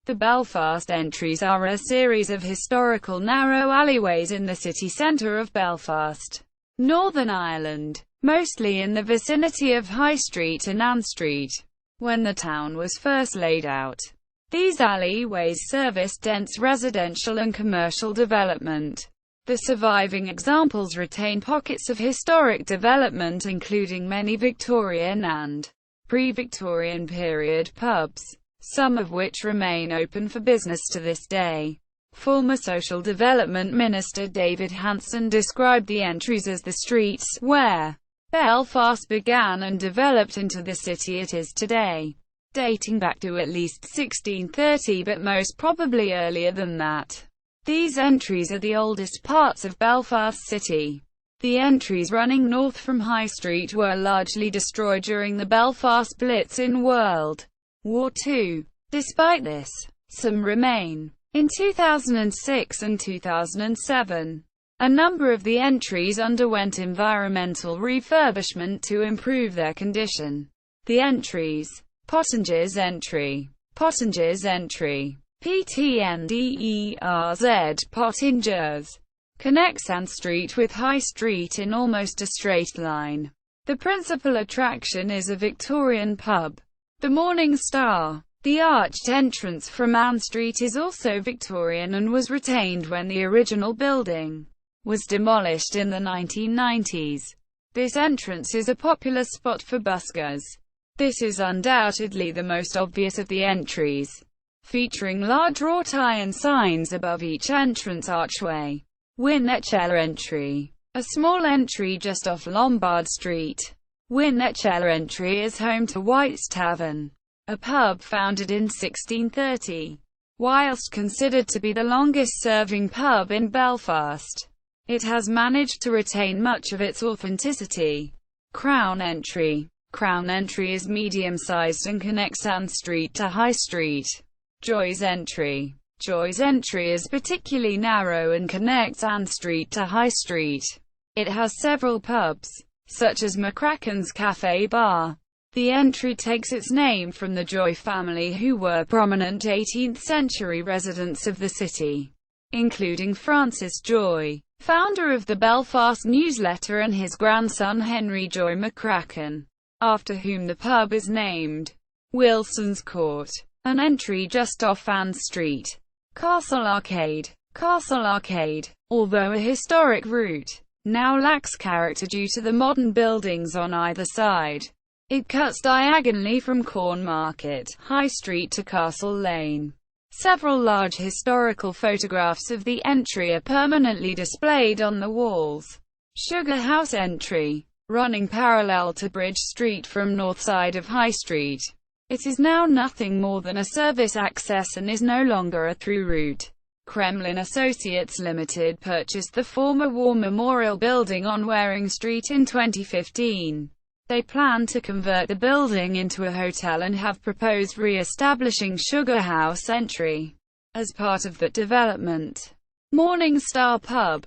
The Belfast Entries are a series of historical narrow alleyways in the city centre of Belfast, Northern Ireland, mostly in the vicinity of High Street and Ann Street. When the town was first laid out, these alleyways serviced dense residential and commercial development. The surviving examples retain pockets of historic development, including many Victorian and pre-Victorian period pubs, some of which remain open for business to this day. Former Social Development Minister David Hanson described the entries as the streets where Belfast began and developed into the city it is today, dating back to at least 1630 but most probably earlier than that. These entries are the oldest parts of Belfast City. The entries running north from High Street were largely destroyed during the Belfast Blitz in World War II. Despite this, some remain. In 2006 and 2007, a number of the entries underwent environmental refurbishment to improve their condition. The entries: Pottinger's Entry, Pottinger's Entry, PTNDERZ, Pottingers, connects Ann Street with High Street in almost a straight line. The principal attraction is a Victorian pub, the Morning Star. The arched entrance from Ann Street is also Victorian and was retained when the original building was demolished in the 1990s. This entrance is a popular spot for buskers. This is undoubtedly the most obvious of the entries, featuring large wrought iron signs above each entrance archway. Winnetchella Entry, a small entry just off Lombard Street. Winnetchella Entry is home to White's Tavern, a pub founded in 1630. Whilst considered to be the longest-serving pub in Belfast, it has managed to retain much of its authenticity. Crown Entry. Crown Entry is medium-sized and connects Ann Street to High Street. Joy's Entry. Joy's Entry is particularly narrow and connects Ann Street to High Street. It has several pubs, such as McCracken's Cafe Bar. The entry takes its name from the Joy family, who were prominent 18th-century residents of the city, including Francis Joy, founder of the Belfast Newsletter, and his grandson Henry Joy McCracken, after whom the pub is named. Wilson's Court, an entry just off Ann Street. Castle Arcade. Castle Arcade, although a historic route, now lacks character due to the modern buildings on either side. It cuts diagonally from Cornmarket, High Street to Castle Lane. Several large historical photographs of the entry are permanently displayed on the walls. Sugar House Entry, running parallel to Bridge Street from north side of High Street. It is now nothing more than a service access and is no longer a through route. Kremlin Associates Limited purchased the former War Memorial Building on Waring Street in 2015. They plan to convert the building into a hotel and have proposed re-establishing Sugar House Entry as part of that development. Morning Star Pub.